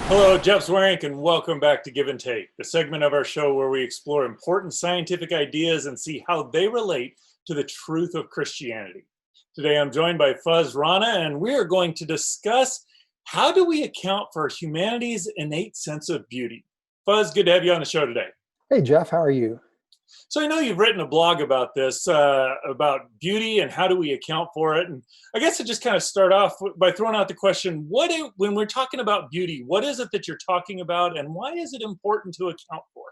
Hello, Jeff Zwarenk, and welcome back to Give and Take, the segment of our show where we explore important scientific ideas and see how they relate to the truth of Christianity. Today, I'm joined by Fazale Rana, and we are going to discuss how do we account for humanity's innate sense of beauty. Fuzz, good to have you on the show today. Hey, Jeff, how are you? So I know you've written a blog about this, about beauty and how do we account for it. And I guess to just kind of start off by throwing out the question, when we're talking about beauty, what is it that you're talking about and why is it important to account for?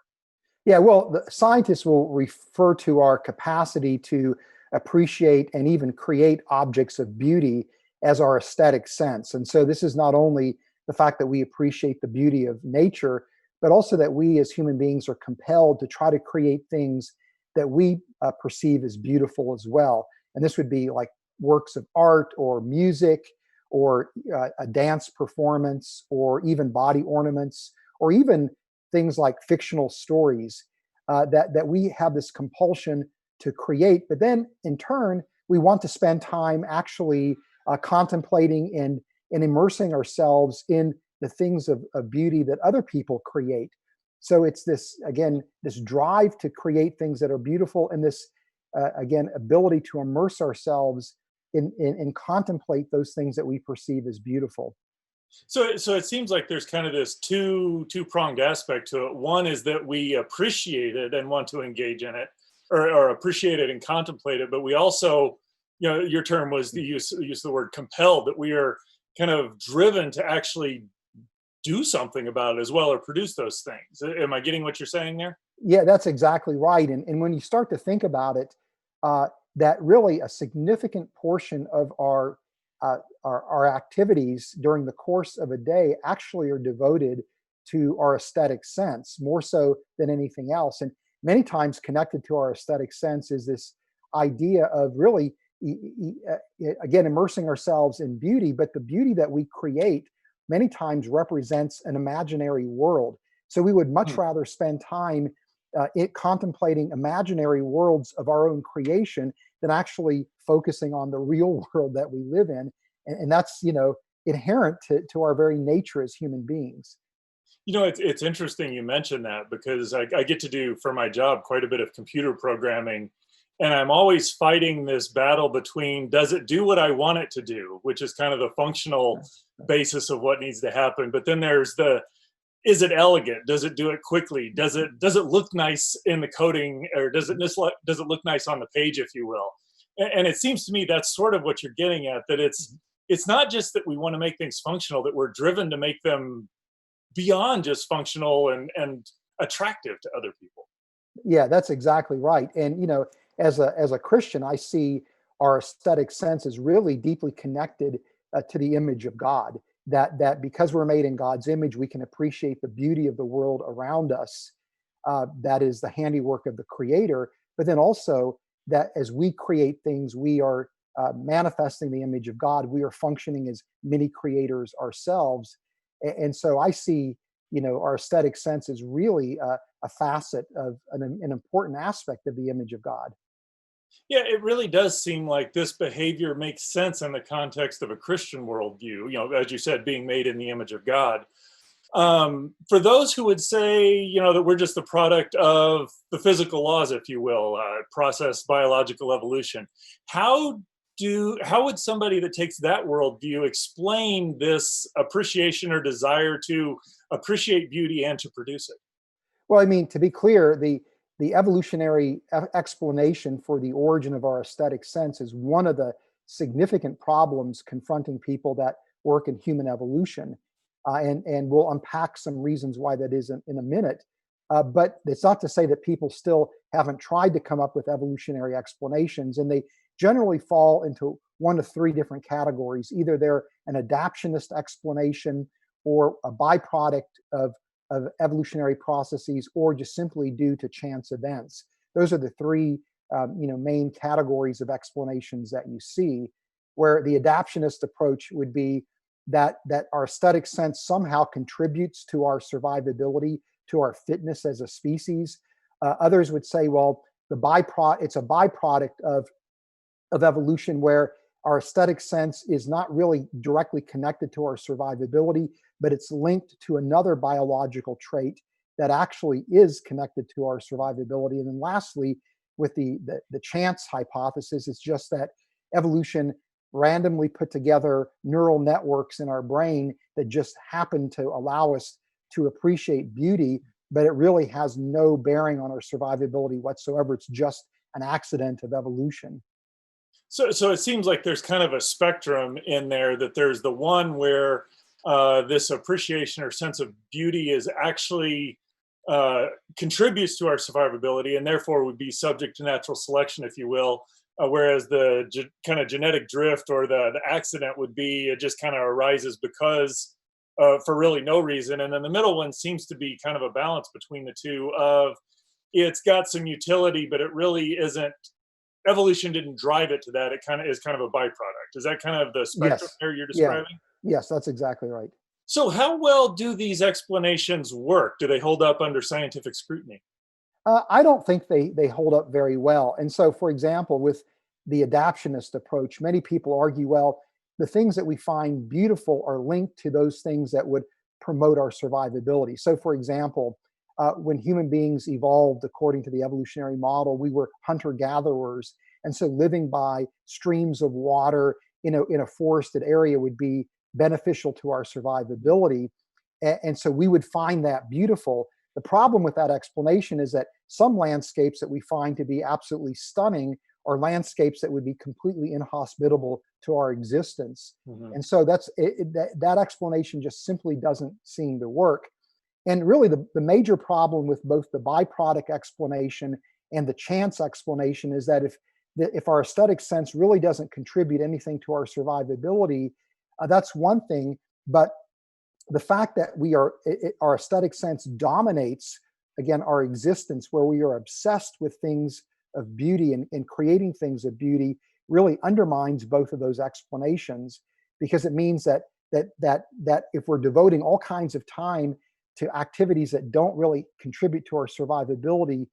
Yeah, well, the scientists will refer to our capacity to appreciate and even create objects of beauty as our aesthetic sense. And so this is not only the fact that we appreciate the beauty of nature, but also that we as human beings are compelled to try to create things that we perceive as beautiful as well. And this would be like works of art or music or a dance performance or even body ornaments or even things like fictional stories that we have this compulsion to create. But then in turn, we want to spend time actually contemplating and immersing ourselves in the things of beauty that other people create. So it's this, again, this drive to create things that are beautiful and this, again, ability to immerse ourselves in contemplate those things that we perceive as beautiful. So it seems like there's kind of this two-pronged aspect to it. One is that we appreciate it and want to engage in it, or appreciate it and contemplate it. But we also, your term was the use of the word compelled, that we are kind of driven to actually do something about it as well, or produce those things. Am I getting what you're saying there? Yeah, that's exactly right. And when you start to think about it, that really a significant portion of our activities during the course of a day actually are devoted to our aesthetic sense, more so than anything else. And many times connected to our aesthetic sense is this idea of really, again, immersing ourselves in beauty, but the beauty that we create many times represents an imaginary world. So we would much rather spend time contemplating imaginary worlds of our own creation than actually focusing on the real world that we live in. And that's, inherent to our very nature as human beings. It's interesting you mentioned that because I get to do for my job quite a bit of computer programming. And I'm always fighting this battle between does it do what I want it to do, which is kind of the functional basis of what needs to happen. But then there's is it elegant? Does it do it quickly? Does it look nice in the coding, or does it look nice on the page, if you will? And it seems to me that's sort of what you're getting at, that it's not just that we want to make things functional, that we're driven to make them beyond just functional and attractive to other people. Yeah, that's exactly right. And as a Christian, I see our aesthetic sense is really deeply connected to the image of God. That because we're made in God's image, we can appreciate the beauty of the world around us. That is the handiwork of the Creator. But then also that as we create things, we are manifesting the image of God. We are functioning as mini creators ourselves. And so I see, our aesthetic sense is really a facet of an important aspect of the image of God. Yeah, it really does seem like this behavior makes sense in the context of a Christian worldview, as you said, being made in the image of God. For those who would say, that we're just the product of the physical laws, if you will, process biological evolution, how would somebody that takes that worldview explain this appreciation or desire to appreciate beauty and to produce it? Well, I mean, to be clear, the evolutionary explanation for the origin of our aesthetic sense is one of the significant problems confronting people that work in human evolution. And we'll unpack some reasons why that is in a minute. But it's not to say that people still haven't tried to come up with evolutionary explanations, and they generally fall into one of three different categories. Either they're an adaptionist explanation or a byproduct of evolutionary processes, or just simply due to chance events. Those are the three main categories of explanations that you see, where the adaptionist approach would be that our aesthetic sense somehow contributes to our survivability, to our fitness as a species. Others would say, well, it's a byproduct of evolution, where our aesthetic sense is not really directly connected to our survivability, but it's linked to another biological trait that actually is connected to our survivability. And then lastly, with the chance hypothesis, it's just that evolution randomly put together neural networks in our brain that just happen to allow us to appreciate beauty, but it really has no bearing on our survivability whatsoever. It's just an accident of evolution. So it seems like there's kind of a spectrum in there, that there's the one where this appreciation or sense of beauty is actually contributes to our survivability and therefore would be subject to natural selection, if you will. Whereas the kind of genetic drift or the accident would be, it just kind of arises because for really no reason. And then the middle one seems to be kind of a balance between the two of, it's got some utility, but it really isn't, evolution didn't drive it to that. It kind of is kind of a byproduct. Is that kind of the spectrum Yes. there you're Yeah. describing? Yes, that's exactly right. So how well do these explanations work? Do they hold up under scientific scrutiny? I don't think they hold up very well. And so, for example, with the adaptionist approach, many people argue, well, the things that we find beautiful are linked to those things that would promote our survivability. So, for example, when human beings evolved according to the evolutionary model, we were hunter-gatherers, and so living by streams of water in a forested area would be beneficial to our survivability, and so we would find that beautiful. The problem with that explanation is that some landscapes that we find to be absolutely stunning are landscapes that would be completely inhospitable to our existence. Mhm. And so that explanation just simply doesn't seem to work. And really, the major problem with both the byproduct explanation and the chance explanation is that if our aesthetic sense really doesn't contribute anything to our survivability, that's one thing. But the fact that our aesthetic sense dominates, again, our existence, where we are obsessed with things of beauty and creating things of beauty, really undermines both of those explanations, because it means that if we're devoting all kinds of time to activities that don't really contribute to our survivability,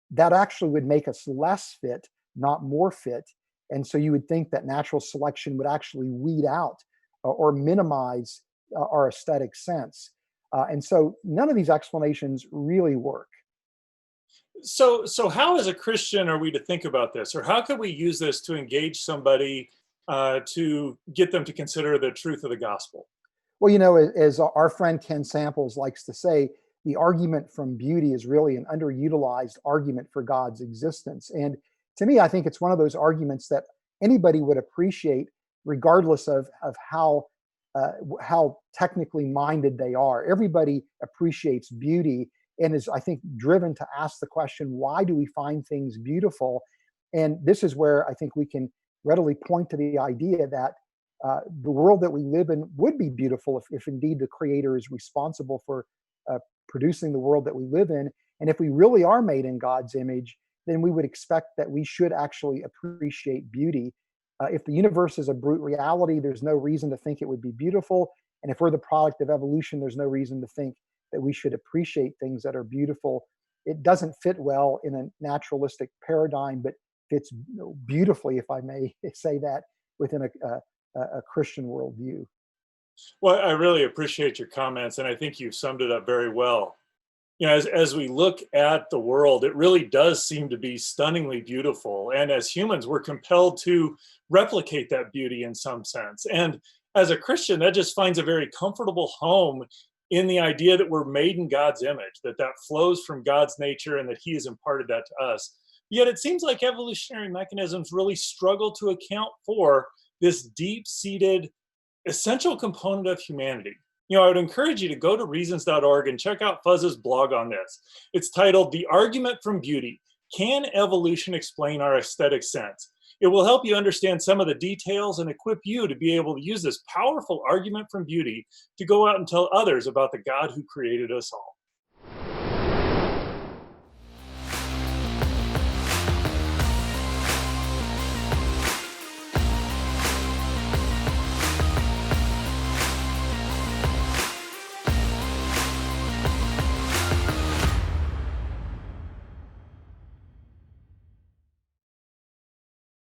that actually would make us less fit, not more fit. And so you would think that natural selection would actually weed out or minimize our aesthetic sense. And so none of these explanations really work. So how, as a Christian, are we to think about this, or how could we use this to engage somebody to get them to consider the truth of the gospel? Well, as our friend Ken Samples likes to say, the argument from beauty is really an underutilized argument for God's existence. And to me, I think it's one of those arguments that anybody would appreciate, regardless of how technically minded they are. Everybody appreciates beauty and is, I think, driven to ask the question, why do we find things beautiful? And this is where I think we can readily point to the idea that the world that we live in would be beautiful if indeed the Creator is responsible for producing the world that we live in. And if we really are made in God's image, then we would expect that we should actually appreciate beauty. If the universe is a brute reality, there's no reason to think it would be beautiful. And if we're the product of evolution, there's no reason to think that we should appreciate things that are beautiful. It doesn't fit well in a naturalistic paradigm, but fits beautifully, if I may say that, within a Christian worldview. Well, I really appreciate your comments, and I think you've summed it up very well. As we look at the world, it really does seem to be stunningly beautiful. And as humans, we're compelled to replicate that beauty in some sense. And as a Christian, that just finds a very comfortable home in the idea that we're made in God's image, that flows from God's nature and that He has imparted that to us. Yet it seems like evolutionary mechanisms really struggle to account for this deep seated essential component of humanity. I would encourage you to go to reasons.org and check out Fuzz's blog on this. It's titled The Argument from Beauty: Can Evolution Explain Our Aesthetic Sense? It will help you understand some of the details and equip you to be able to use this powerful argument from beauty to go out and tell others about the God who created us all.